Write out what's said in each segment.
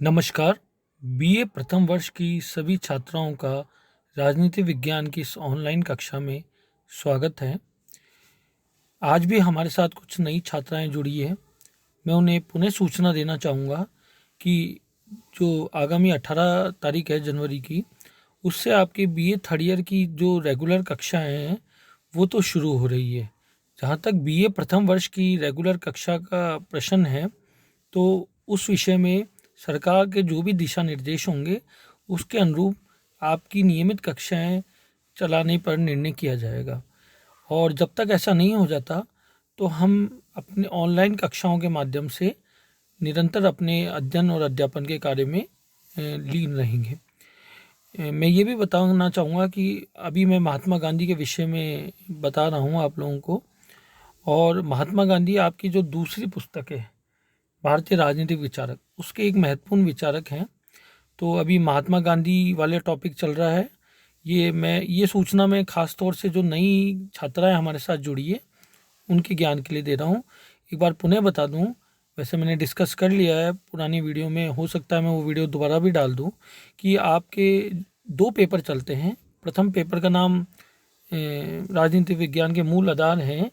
नमस्कार। बीए प्रथम वर्ष की सभी छात्राओं का राजनीति विज्ञान की इस ऑनलाइन कक्षा में स्वागत है। आज भी हमारे साथ कुछ नई छात्राएं जुड़ी हैं। मैं उन्हें पुनः सूचना देना चाहूँगा कि जो आगामी 18 तारीख है जनवरी की, उससे आपके बीए थर्ड ईयर की जो रेगुलर कक्षाएं हैं वो तो शुरू हो रही है। जहाँ तक बीए प्रथम वर्ष की रेगुलर कक्षा का प्रश्न है, तो उस विषय में सरकार के जो भी दिशा निर्देश होंगे उसके अनुरूप आपकी नियमित कक्षाएं चलाने पर निर्णय किया जाएगा। और जब तक ऐसा नहीं हो जाता तो हम अपने ऑनलाइन कक्षाओं के माध्यम से निरंतर अपने अध्ययन और अध्यापन के कार्य में लीन रहेंगे। मैं ये भी बताना चाहूँगा कि अभी मैं महात्मा गांधी के विषय में बता रहा हूँ आप लोगों को। और महात्मा गांधी आपकी जो दूसरी पुस्तक है भारतीय राजनीतिक विचारक, उसके एक महत्वपूर्ण विचारक हैं। तो अभी महात्मा गांधी वाले टॉपिक चल रहा है। ये सूचना मैं खास तौर से जो नई छात्राएं हमारे साथ जुड़ी है उनके ज्ञान के लिए दे रहा हूँ। एक बार पुनः बता दूँ, वैसे मैंने डिस्कस कर लिया है पुरानी वीडियो में, हो सकता है मैं वो वीडियो दोबारा भी डाल दूँ, कि आपके दो पेपर चलते हैं। प्रथम पेपर का नाम राजनीतिक विज्ञान के मूल आधार हैं।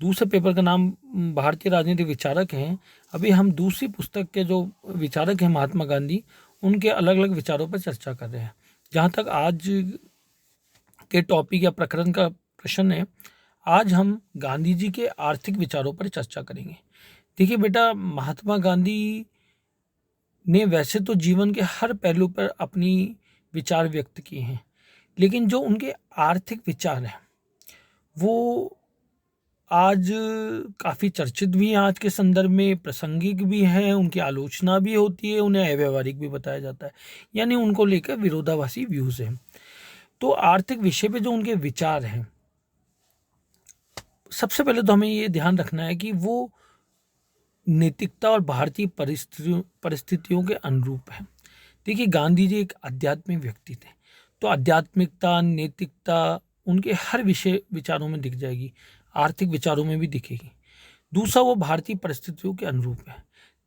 दूसरे पेपर का नाम भारतीय राजनीतिक विचारक हैं। अभी हम दूसरी पुस्तक के जो विचारक हैं महात्मा गांधी, उनके अलग अलग विचारों पर चर्चा कर रहे हैं। जहाँ तक आज के टॉपिक या प्रकरण का प्रश्न है, आज हम गांधी जी के आर्थिक विचारों पर चर्चा करेंगे। देखिए बेटा, महात्मा गांधी ने वैसे तो जीवन के हर पहलू पर अपनी विचार व्यक्त किए हैं, लेकिन जो उनके आर्थिक विचार हैं वो आज काफ़ी चर्चित भी हैं, आज के संदर्भ में प्रासंगिक भी हैं, उनकी आलोचना भी होती है, उन्हें अव्यावहारिक भी बताया जाता है, यानी उनको लेकर विरोधाभासी व्यूज़ हैं। तो आर्थिक विषय पे जो उनके विचार हैं, सबसे पहले तो हमें ये ध्यान रखना है कि वो नैतिकता और भारतीय परिस्थितियों के अनुरूप है। देखिए, गांधी जी एक आध्यात्मिक व्यक्ति थे, तो आध्यात्मिकता, नैतिकता उनके हर विषय विचारों में दिख जाएगी, आर्थिक विचारों में भी दिखेगी। दूसरा, वो भारतीय परिस्थितियों के अनुरूप है।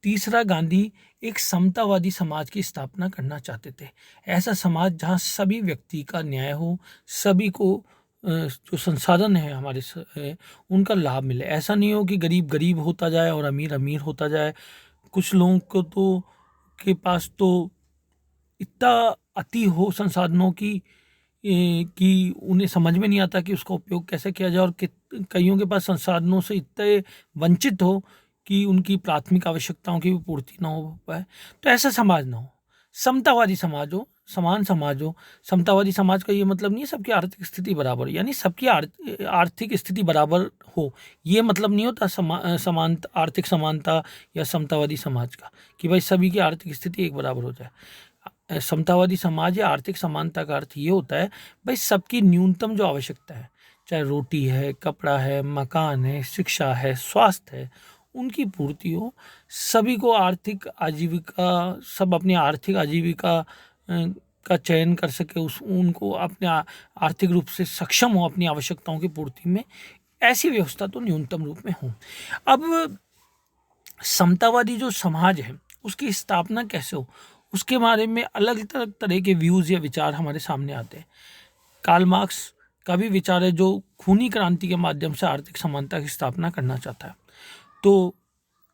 तीसरा, गांधी एक समतावादी समाज की स्थापना करना चाहते थे। ऐसा समाज जहाँ सभी व्यक्ति का न्याय हो, सभी को जो संसाधन है हमारे उनका लाभ मिले। ऐसा नहीं हो कि गरीब गरीब होता जाए और अमीर अमीर होता जाए। कुछ लोगों को तो के पास तो इतना अति हो संसाधनों की कि उन्हें समझ में नहीं आता कि उसका उपयोग कैसे किया जाए, और कईयों के पास संसाधनों से इतने वंचित हो कि उनकी प्राथमिक आवश्यकताओं की भी पूर्ति ना हो पाए। तो ऐसा समाज ना हो, समतावादी समाज हो, समान समाज हो। समतावादी समाज का ये मतलब नहीं है सबकी आर्थिक स्थिति बराबर हो, यानी सबकी आर्थिक स्थिति बराबर हो, ये मतलब नहीं होता समान आर्थिक समानता या समतावादी समाज का, कि भाई सभी की आर्थिक स्थिति एक बराबर हो जाए। समतावादी समाज या आर्थिक समानता का अर्थ ये होता है भाई सबकी न्यूनतम जो आवश्यकता है, चाहे रोटी है, कपड़ा है, मकान है, शिक्षा है, स्वास्थ्य है, उनकी पूर्ति हो। सभी को आर्थिक आजीविका, सब अपनी आर्थिक आजीविका का चयन कर सके, उनको अपने आर्थिक रूप से सक्षम हो अपनी आवश्यकताओं की पूर्ति में। ऐसी व्यवस्था तो न्यूनतम रूप में हो। अब समतावादी जो समाज है उसकी स्थापना कैसे हो, उसके बारे में अलग अलग तरह के व्यूज़ या विचार हमारे सामने आते हैं। कार्ल मार्क्स का भी विचार है जो खूनी क्रांति के माध्यम से आर्थिक समानता की स्थापना करना चाहता है। तो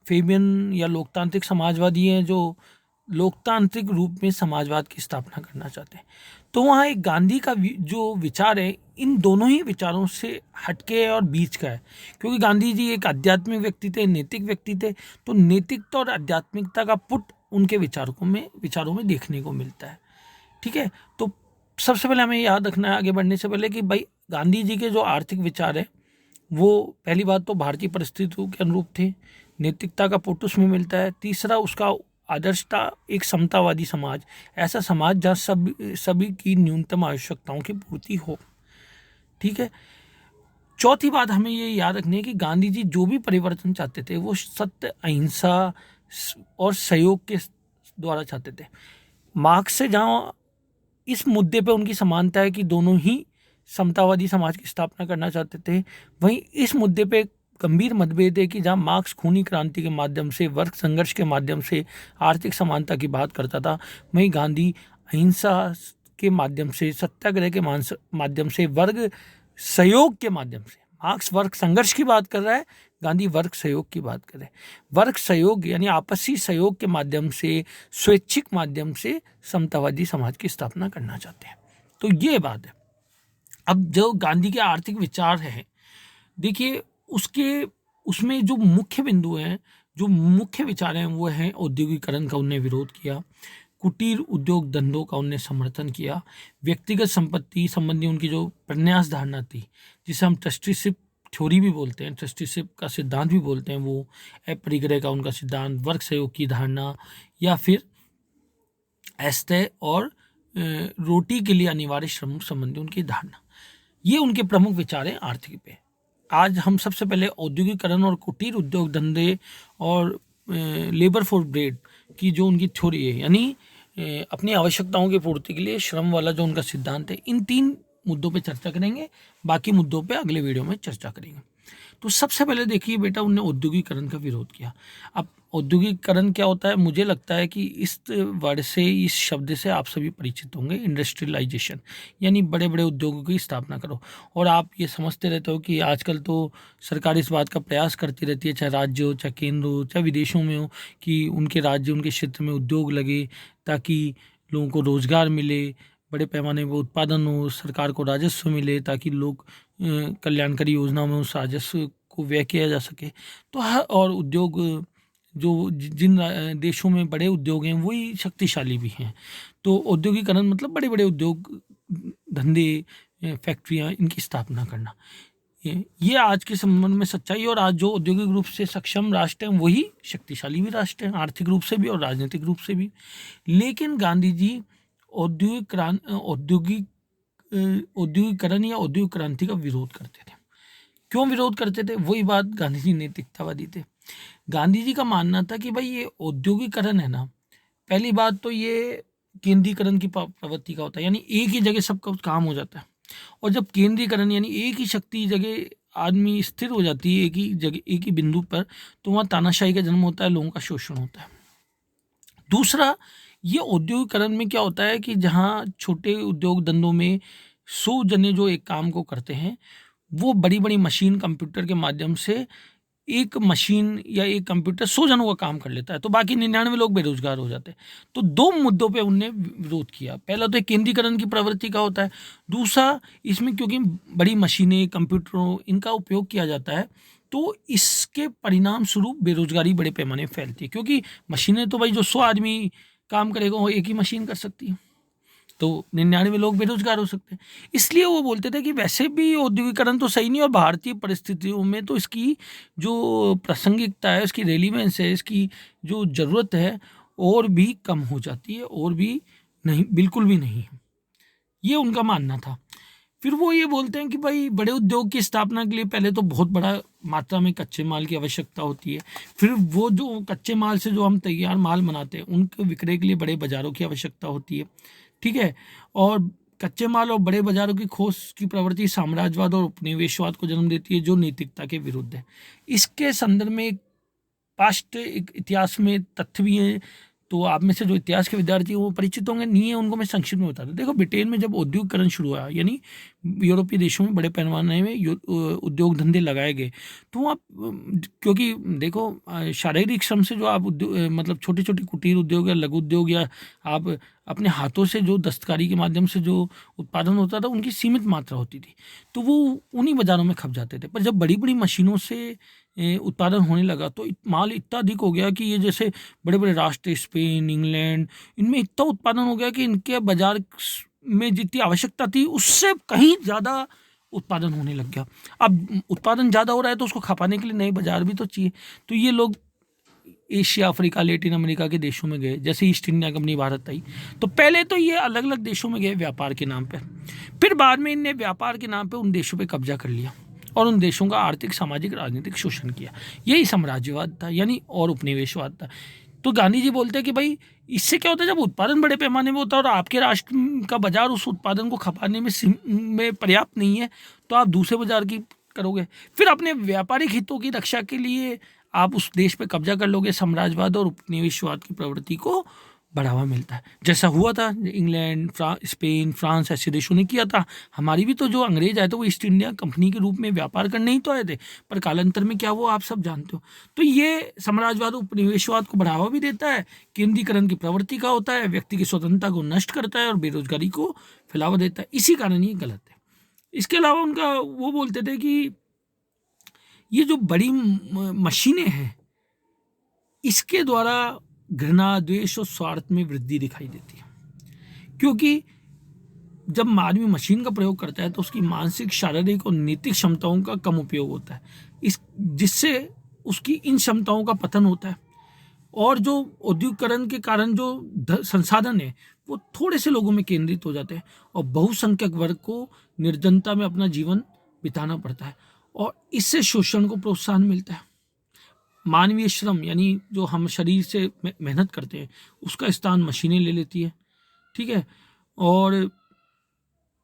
फेबियन या लोकतांत्रिक समाजवादी हैं जो लोकतांत्रिक रूप में समाजवाद की स्थापना करना चाहते हैं। तो वहाँ एक गांधी का जो विचार है इन दोनों ही विचारों से हटके और बीच का है, क्योंकि गांधी जी एक आध्यात्मिक व्यक्ति थे, नैतिक व्यक्ति थे। तो नैतिकता और आध्यात्मिकता का पुट उनके विचारों में देखने को मिलता है। ठीक है, तो सबसे पहले हमें याद रखना है आगे बढ़ने से पहले कि भाई गांधी जी के जो आर्थिक विचार है वो पहली बात तो भारतीय परिस्थितियों के अनुरूप थे, नैतिकता का पुट उसमें मिलता है। तीसरा, उसका आदर्शता एक समतावादी समाज, ऐसा समाज जहाँ सभी की न्यूनतम आवश्यकताओं की पूर्ति हो। ठीक है, चौथी बात हमें ये याद रखनी है कि गांधी जी जो भी परिवर्तन चाहते थे वो सत्य, अहिंसा और सहयोग के द्वारा चाहते थे। मार्क्स से जहाँ इस मुद्दे पे उनकी समानता है कि दोनों ही समतावादी समाज की स्थापना करना चाहते थे, वहीं इस मुद्दे पे गंभीर मतभेद है कि जहां मार्क्स खूनी क्रांति के माध्यम से, वर्ग संघर्ष के माध्यम से आर्थिक समानता की बात करता था, वहीं गांधी अहिंसा के माध्यम से, सत्याग्रह के माध्यम से, वर्ग सहयोग के माध्यम से, मार्क्स वर्ग संघर्ष की बात कर रहा है, गांधी वर्ग सहयोग की बात कर रहे हैं। वर्ग सहयोग यानी आपसी सहयोग के माध्यम से, स्वैच्छिक माध्यम से समतावादी समाज की स्थापना करना चाहते हैं। तो ये बात है। अब जो गांधी के आर्थिक विचार हैं, देखिए उसमें जो मुख्य बिंदु हैं, जो मुख्य विचार हैं, वो हैं औद्योगिकरण का उन्होंने विरोध किया, कुटीर उद्योग धंधों का उन्होंने समर्थन किया, व्यक्तिगत संपत्ति संबंधी उनकी जो प्रन्यास धारणा थी, जिसे हम ट्रस्टीशिप थ्योरी भी बोलते हैं, ट्रस्टीशिप का सिद्धांत भी बोलते हैं, वो अपरिग्रह का उनका सिद्धांत, वर्ग सहयोग की धारणा, या फिर एस्ते और रोटी के लिए अनिवार्य श्रम संबंधी उनकी धारणा, ये उनके प्रमुख विचार हैं आर्थिक पे। आज हम सबसे पहले औद्योगिकरण और कुटीर उद्योग धंधे और लेबर फॉर ब्रेड की जो उनकी थ्योरी है, यानी अपनी आवश्यकताओं की पूर्ति के लिए श्रम वाला जो उनका सिद्धांत है, इन 3 मुद्दों पे चर्चा करेंगे। बाकी मुद्दों पे अगले वीडियो में चर्चा करेंगे। तो सबसे पहले देखिए बेटा, उनने औद्योगिकरण का विरोध किया। अब औद्योगिकरण क्या होता है? मुझे लगता है कि इस वर्ड से, इस शब्द से आप सभी परिचित होंगे। इंडस्ट्रियलाइजेशन यानी बड़े बड़े उद्योगों की स्थापना करो। और आप ये समझते रहते हो कि आजकल तो सरकार इस बात का प्रयास करती रहती है, चाहे राज्य हो, चाहे केंद्र हो, चाहे विदेशों में हो, कि उनके राज्य, उनके क्षेत्र में उद्योग लगे ताकि लोगों को रोजगार मिले, बड़े पैमाने पर उत्पादन हो, सरकार को राजस्व मिले, ताकि लोग कल्याणकारी योजनाओं में उस राजस्व को व्यय किया जा सके। तो और उद्योग जो जिन देशों में बड़े उद्योग हैं वही शक्तिशाली भी हैं। तो औद्योगिकरण मतलब बड़े बड़े उद्योग धंधे, फैक्ट्रियाँ, इनकी स्थापना करना, ये आज के संबंध में सच्चाई है। और आज जो औद्योगिक रूप से सक्षम राष्ट्र हैं वही शक्तिशाली भी राष्ट्र हैं, आर्थिक रूप से भी और राजनीतिक रूप से भी। लेकिन गांधी जी औद्योगिकरण या औद्योगिक क्रांति का विरोध करते थे। क्यों विरोध करते थे? वही बात, गांधी जी नैतिकतावादी थे। गांधी जी का मानना था कि भाई ये औद्योगिकरण है ना, पहली बात तो ये केंद्रीकरण की प्रवृत्ति का होता है, यानी एक ही जगह सबका काम हो जाता है। और जब केंद्रीकरण यानी एक ही शक्ति जगह आदमी स्थिर हो जाती है, एक ही जगह, एक ही बिंदु पर, तो वहाँ तानाशाही का जन्म होता है, लोगों का शोषण होता है। दूसरा, ये औद्योगिकरण में क्या होता है कि जहाँ छोटे उद्योग धंधों में 100 जने जो एक काम को करते हैं, वो बड़ी बड़ी मशीन, कंप्यूटर के माध्यम से एक मशीन या एक कंप्यूटर 100 जनों का काम कर लेता है, तो बाकी 99 लोग बेरोजगार हो जाते हैं। तो 2 मुद्दों पे उनने विरोध किया। पहला तो केंद्रीकरण की प्रवृत्ति का होता है, दूसरा इसमें क्योंकि बड़ी मशीनें, कंप्यूटरों, इनका उपयोग किया जाता है, तो इसके परिणाम स्वरूप बेरोजगारी बड़े पैमाने पर फैलती है। क्योंकि मशीनें तो भाई जो 100 आदमी काम करेगा वो एक ही मशीन कर सकती है, तो 99 लोग बेरोजगार हो सकते हैं। इसलिए वो बोलते थे कि वैसे भी औद्योगिकरण तो सही नहीं, और भारतीय परिस्थितियों में तो इसकी जो प्रासंगिकता है, इसकी रेलिवेंस है, इसकी जो ज़रूरत है, और भी कम हो जाती है, और भी नहीं, बिल्कुल भी नहीं है। ये उनका मानना था। फिर वो ये बोलते हैं कि भाई बड़े उद्योग की स्थापना के लिए पहले तो बहुत बड़ा मात्रा में कच्चे माल की आवश्यकता होती है। फिर वो जो कच्चे माल से जो हम तैयार माल बनाते हैं, उनके विक्रय के लिए बड़े बाज़ारों की आवश्यकता होती है, ठीक है। और कच्चे माल और बड़े बाज़ारों की खोज की प्रवृत्ति साम्राज्यवाद और उपनिवेशवाद को जन्म देती है, जो नैतिकता के विरुद्ध है। इसके संदर्भ में एक इतिहास में तथ्य भी हैं, तो आप में से जो इतिहास के विद्यार्थी हैं वो परिचित होंगे, नहीं है उनको मैं संक्षिप्त में बता दूं। देखो, ब्रिटेन में जब औद्योगिकरण शुरू हुआ, यानी यूरोपीय देशों में बड़े पैमाने में उद्योग धंधे लगाए गए, तो आप, क्योंकि देखो, शारीरिक श्रम से जो आप मतलब छोटे छोटे कुटीर उद्योग या लघु उद्योग, या आप अपने हाथों से जो दस्तकारी के माध्यम से जो उत्पादन होता था, उनकी सीमित मात्रा होती थी, तो वो उन्हीं बाज़ारों में खप जाते थे। पर जब बड़ी बड़ी मशीनों से उत्पादन होने लगा, तो माल इतना अधिक हो गया कि ये जैसे बड़े बड़े राष्ट्र, स्पेन, इंग्लैंड, इनमें इतना उत्पादन हो गया कि इनके बाजार में जितनी आवश्यकता थी उससे कहीं ज़्यादा उत्पादन होने लग गया। अब उत्पादन ज़्यादा हो रहा है तो उसको खपाने के लिए नए बाजार भी तो चाहिए। तो ये लोग एशिया, अफ्रीका, लैटिन अमेरिका के देशों में गए। जैसे ईस्ट इंडिया कंपनी भारत आई, तो पहले तो ये अलग अलग देशों में गए व्यापार के नाम पर, फिर बाद में इनने व्यापार के नाम पर उन देशों पर कब्जा कर लिया और उन देशों का आर्थिक, सामाजिक, राजनीतिक शोषण किया। यही साम्राज्यवाद था, यानी और उपनिवेशवाद था। तो गांधी जी बोलते हैं कि भाई इससे क्या होता है, जब उत्पादन बड़े पैमाने में होता है और आपके राष्ट्र का बाजार उस उत्पादन को खपाने में पर्याप्त नहीं है, तो आप दूसरे बाजार की करोगे, फिर अपने व्यापारिक हितों की रक्षा के लिए आप उस देश पे कब्जा कर लोगे। साम्राज्यवाद और उपनिवेशवाद की प्रवृत्ति को बढ़ावा मिलता है, जैसा हुआ था इंग्लैंड, स्पेन, फ्रांस ऐसे देशों ने किया था। हमारी भी तो जो अंग्रेज आए थे वो ईस्ट इंडिया कंपनी के रूप में व्यापार करने ही तो आए थे, पर कालांतर में क्या वो आप सब जानते हो। तो ये साम्राज्यवाद उपनिवेशवाद को बढ़ावा भी देता है, केंद्रीकरण की प्रवृत्ति का होता है, व्यक्ति की स्वतंत्रता को नष्ट करता है और बेरोजगारी को फैलावा देता है। इसी कारण ये गलत है। इसके अलावा उनका वो बोलते थे कि ये जो बड़ी मशीनें हैं इसके द्वारा घृणा, द्वेष और स्वार्थ में वृद्धि दिखाई देती है, क्योंकि जब आदमी मशीन का प्रयोग करता है तो उसकी मानसिक, शारीरिक और नैतिक क्षमताओं का कम उपयोग होता है, इस जिससे उसकी इन क्षमताओं का पतन होता है। और जो औद्योगिकरण के कारण जो संसाधन है वो थोड़े से लोगों में केंद्रित हो जाते हैं और बहुसंख्यक वर्ग को निर्धनता में अपना जीवन बिताना पड़ता है और इससे शोषण को प्रोत्साहन मिलता है। मानवीय श्रम यानी जो हम शरीर से मेहनत करते हैं उसका स्थान मशीनें ले लेती है, ठीक है। और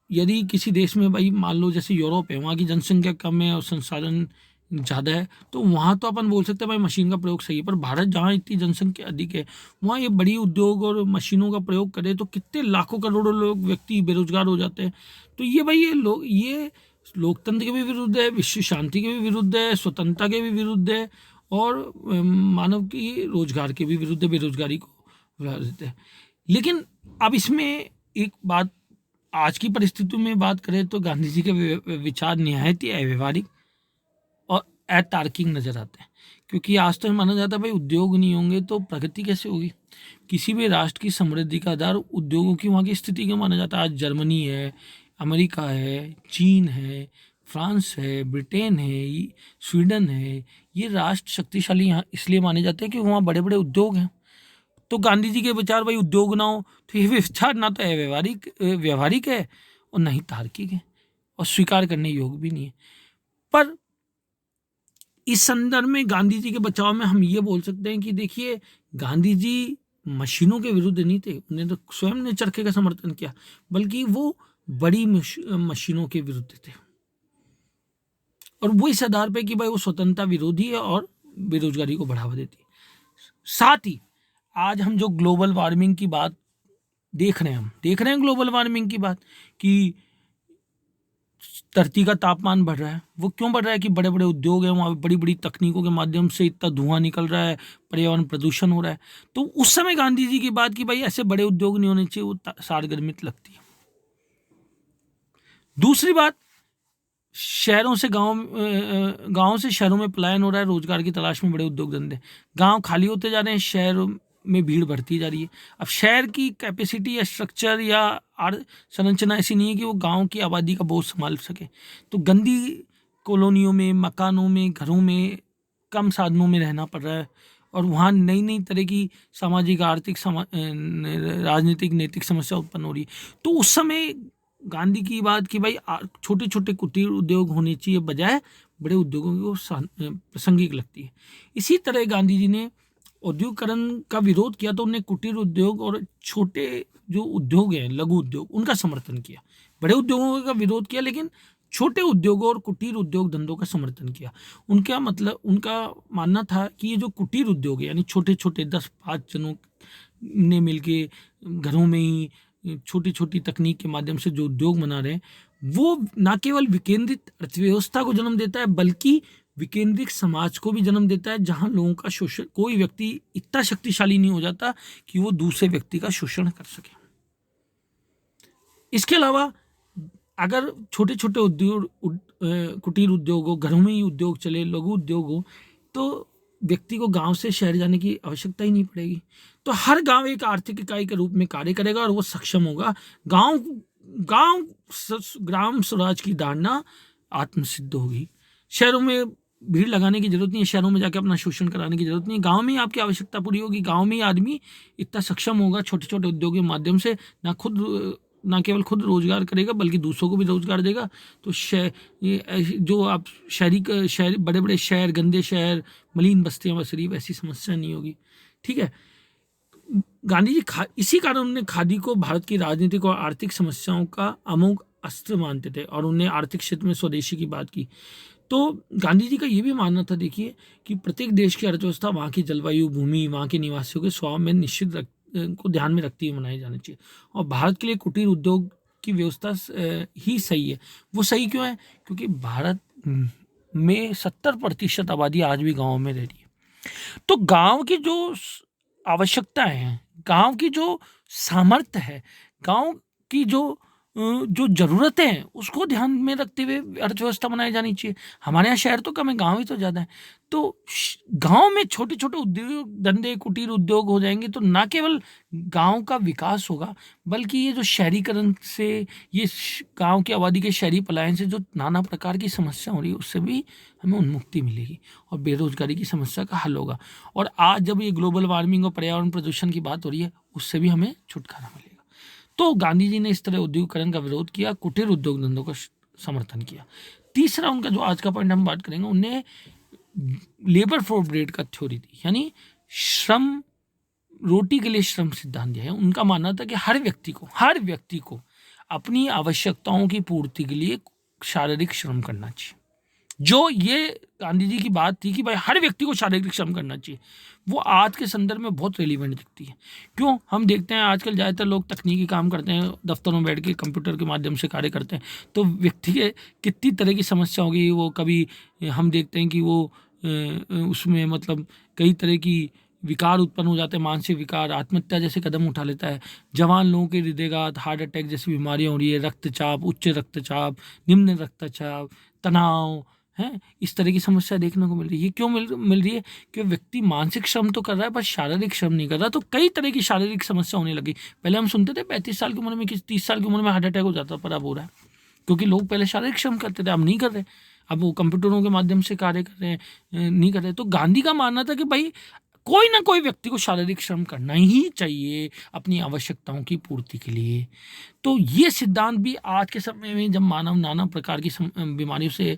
यदि किसी देश में भाई मान लो जैसे यूरोप है, वहाँ की जनसंख्या कम है और संसाधन ज़्यादा है, तो वहाँ तो अपन बोल सकते हैं भाई मशीन का प्रयोग सही है। पर भारत जहाँ इतनी जनसंख्या अधिक है वहाँ ये बड़ी उद्योग और मशीनों का प्रयोग करे तो कितने लाखों करोड़ों लोग व्यक्ति बेरोजगार हो जाते हैं। तो ये भाई ये लोकतंत्र के भी विरुद्ध है, विश्व शांति के भी विरुद्ध है, स्वतंत्रता के भी विरुद्ध है और मानव की रोजगार के भी विरुद्ध है, बेरोजगारी को बढ़ा देते हैं। लेकिन अब इसमें एक बात, आज की परिस्थितियों में बात करें तो गांधी जी के विचार निहायत ही अव्यवहारिक और अतार्किक नजर आते हैं, क्योंकि आज तो माना जाता है भाई उद्योग नहीं होंगे तो प्रगति कैसे होगी। किसी भी राष्ट्र की समृद्धि का आधार उद्योगों की वहाँ की स्थिति को माना जाता है। आज जर्मनी है, अमेरिका है, चीन है, फ्रांस है, ब्रिटेन है, स्वीडन है, ये राष्ट्र शक्तिशाली यहाँ इसलिए माने जाते हैं कि वहाँ बड़े बड़े उद्योग हैं। तो गांधी जी के विचार भाई उद्योग ना हो तो ये विचार ना तो व्यवहारिक है और ना ही तार्किक है और स्वीकार करने योग्य भी नहीं है। पर इस संदर्भ में गांधी जी के बचाव में हम ये बोल सकते हैं कि देखिए गांधी जी मशीनों के विरुद्ध नहीं थे, उन्हें तो स्वयं ने चरखे का समर्थन किया, बल्कि वो बड़ी मशीनों के विरुद्ध थे और वो इस आधार पे कि भाई वो स्वतंत्रता विरोधी है और बेरोजगारी को बढ़ावा देती है। साथ ही आज हम जो ग्लोबल वार्मिंग की बात देख रहे हैं ग्लोबल वार्मिंग की बात कि धरती का तापमान बढ़ रहा है। वो क्यों बढ़ रहा है कि बड़े बड़े उद्योग हैं, वहाँ बड़ी बड़ी तकनीकों के माध्यम से इतना धुआं निकल रहा है, पर्यावरण प्रदूषण हो रहा है। तो उस समय गांधी जी की बात की भाई ऐसे बड़े उद्योग नहीं होने चाहिए, वो सारगर्मित लगती है। दूसरी बात, शहरों से गाँव से शहरों में पलायन हो रहा है, रोजगार की तलाश में बड़े उद्योग धंधे, गाँव खाली होते जा रहे हैं, शहर में भीड़ बढ़ती जा रही है। अब शहर की कैपेसिटी या स्ट्रक्चर या संरचना ऐसी नहीं है कि वो गांव की आबादी का बोझ संभाल सके। तो गंदी कॉलोनियों में, मकानों में, घरों में कम साधनों में रहना पड़ रहा है और वहाँ नई नई तरह की सामाजिक, आर्थिक, राजनीतिक, नैतिक समस्या उत्पन्न हो रही है। तो उस समय गांधी की बात कि भाई छोटे छोटे कुटीर उद्योग होने चाहिए बजाय बड़े उद्योगों को प्रासंगिक लगती है। इसी तरह गांधी जी ने औद्योगिकरण का विरोध किया तो उन्हें कुटीर उद्योग और छोटे जो उद्योग हैं, लघु उद्योग, उनका समर्थन किया। बड़े उद्योगों का विरोध किया लेकिन छोटे उद्योगों और कुटीर उद्योग धंधों का समर्थन किया। उनका मानना था कि ये जो कुटीर उद्योग है यानी छोटे छोटे 10-5 जनों ने मिलके घरों में ही छोटी छोटी तकनीक के माध्यम से जो उद्योग बना रहे हैं वो न केवल विकेंद्रित अर्थव्यवस्था को जन्म देता है बल्कि विकेंद्रित समाज को भी जन्म देता है, जहां लोगों का शोषण, कोई व्यक्ति इतना शक्तिशाली नहीं हो जाता कि वो दूसरे व्यक्ति का शोषण कर सके। इसके अलावा अगर छोटे छोटे उद्योग, कुटीर उद्योग हो, घरों में ही उद्योग चले, लघु उद्योग हो, तो व्यक्ति को गांव से शहर जाने की आवश्यकता ही नहीं पड़ेगी। तो हर गांव एक आर्थिक इकाई के रूप में कार्य करेगा और वो सक्षम होगा। ग्राम स्वराज की धारणा आत्मसिद्ध होगी। शहरों में भीड़ लगाने की जरूरत नहीं है, शहरों में जाके अपना शोषण कराने की जरूरत नहीं है। गांव में ही आपकी आवश्यकता पूरी होगी, गांव में ही आदमी इतना सक्षम होगा छोटे छोटे उद्योग के माध्यम से ना केवल खुद रोजगार करेगा बल्कि दूसरों को भी रोजगार देगा। तो जो आप शहर, बड़े बड़े शहर, गंदे शहर, मलिन बस्तियां बसरी, वैसी समस्या नहीं होगी, ठीक है। गांधी जी इसी कारण उन्होंने खादी को भारत की राजनीतिक और आर्थिक समस्याओं का अमोघ अस्त्र मानते थे और उन्हें आर्थिक क्षेत्र में स्वदेशी की बात की। तो गांधी जी का ये भी मानना था, देखिए, कि प्रत्येक देश की अर्थव्यवस्था वहाँ की जलवायु, भूमि, वहाँ के निवासियों के स्वभाव में को ध्यान में रखते हुए बनाई जानी चाहिए। और भारत के लिए कुटीर उद्योग की व्यवस्था ही सही है। वो सही क्यों है? क्योंकि भारत में 70% आबादी आज भी गाँव में रह रही है। तो गांव की जो आवश्यकताएं हैं, गांव की जो सामर्थ्य है, गांव की जो ज़रूरतें हैं, उसको ध्यान में रखते हुए अर्थव्यवस्था बनाई जानी चाहिए। हमारे यहाँ शहर तो कम है, गांव ही तो ज़्यादा है। तो गांव में छोटे छोटे उद्योग धंधे, कुटीर उद्योग हो जाएंगे तो ना केवल गांव का विकास होगा, बल्कि ये जो शहरीकरण से, ये गांव की आबादी के शहरी पलायन से जो नाना प्रकार की समस्या हो रही है, उससे भी हमें उन्मुक्ति मिलेगी और बेरोजगारी की समस्या का हल होगा। और आज जब ये ग्लोबल वार्मिंग और पर्यावरण प्रदूषण की बात हो रही है, उससे भी हमें छुटकारा मिलेगा। तो गांधी जी ने इस तरह उद्योगीकरण का विरोध किया, कुटीर उद्योग धंधों का समर्थन किया। तीसरा उनका जो आज का पॉइंट हम बात करेंगे, उन्हें लेबर फॉर ब्रेड का थ्योरी दी, यानी श्रम, रोटी के लिए श्रम सिद्धांत दिया है। उनका मानना था कि हर व्यक्ति को अपनी आवश्यकताओं की पूर्ति के लिए शारीरिक श्रम करना चाहिए। जो ये गांधी जी की बात थी कि भाई हर व्यक्ति को शारीरिक श्रम करना चाहिए, वो आज के संदर्भ में बहुत रेलिवेंट दिखती है। क्यों? हम देखते हैं आजकल ज़्यादातर लोग तकनीकी काम करते हैं, दफ्तरों में बैठ के कंप्यूटर के माध्यम से कार्य करते हैं। तो व्यक्ति के कितनी तरह की समस्या होगी, वो कभी हम देखते हैं कि वो उसमें मतलब कई तरह की विकार उत्पन्न हो जाते हैं, मानसिक विकार, आत्महत्या जैसे कदम उठा लेता है। जवान लोगों के हृदयघात, हार्ट अटैक जैसी बीमारियां हो रही है, रक्तचाप, उच्च रक्तचाप, निम्न रक्तचाप, तनाव है, इस तरह की समस्या देखने को मिल रही है। क्यों मिल रही है? कि व्यक्ति मानसिक श्रम तो कर रहा है पर शारीरिक श्रम नहीं कर रहा। तो कई तरह की शारीरिक समस्या होने लगी। पहले हम सुनते थे 35 साल की उम्र में, 30 साल की उम्र में हार्ट अटैक हो जाता, पर अब हो रहा है क्योंकि लोग पहले शारीरिक श्रम करते थे, अब नहीं कर रहे। अब वो कंप्यूटरों के माध्यम से कार्य कर रहे हैं, नहीं कर रहे। तो गांधी का मानना था कि भाई कोई ना कोई व्यक्ति को शारीरिक श्रम करना ही चाहिए अपनी आवश्यकताओं की पूर्ति के लिए। तो ये सिद्धांत भी आज के समय में जब मानव नाना प्रकार की बीमारियों से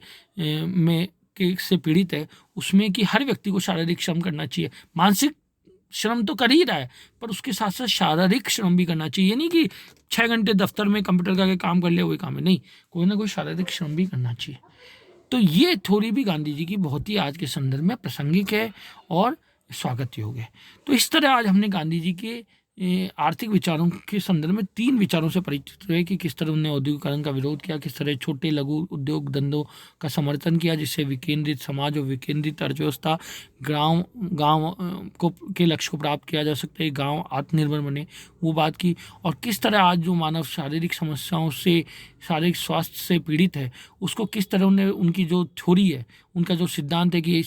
पीड़ित है, उसमें कि हर व्यक्ति को शारीरिक श्रम करना चाहिए। मानसिक श्रम तो कर ही रहा है, पर उसके साथ साथ शारीरिक श्रम भी करना चाहिए। नहीं कि 6 घंटे दफ्तर में कंप्यूटर का काम कर ले, वही काम है, नहीं, कोई ना कोई शारीरिक श्रम भी करना चाहिए। तो ये थ्योरी भी गांधी जी की बहुत ही आज के संदर्भ में प्रासंगिक है और स्वागत योग्य है। तो इस तरह आज हमने गांधी जी के आर्थिक विचारों के संदर्भ में 3 विचारों से परिचित हुए कि किस तरह उन्होंने औद्योगिकरण का विरोध किया, किस तरह छोटे लघु उद्योग धंधों का समर्थन किया, जिससे विकेंद्रित समाज और विकेंद्रित अर्थव्यवस्था गांव को के लक्ष्य को प्राप्त किया जा सकता है, गांव आत्मनिर्भर बने, वो बात की। और किस तरह आज जो मानव शारीरिक समस्याओं से, शारीरिक स्वास्थ्य से पीड़ित है, उसको किस तरह उन्हें, उनकी जो थ्योरी है, उनका जो सिद्धांत है कि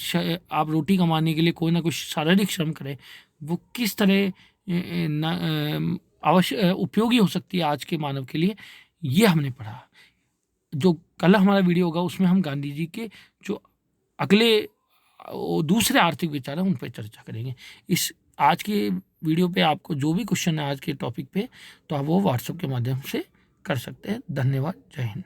आप रोटी कमाने के लिए कोई ना कोई शारीरिक श्रम करें, वो किस तरह अवश्य उपयोगी हो सकती है आज के मानव के लिए, ये हमने पढ़ा। जो कल हमारा वीडियो होगा उसमें हम गांधी जी के जो अगले दूसरे आर्थिक विचार हैं उन पर चर्चा करेंगे। इस आज के वीडियो पे आपको जो भी क्वेश्चन है आज के टॉपिक पे, तो आप वो व्हाट्सएप के माध्यम से कर सकते हैं। धन्यवाद। जय हिंद।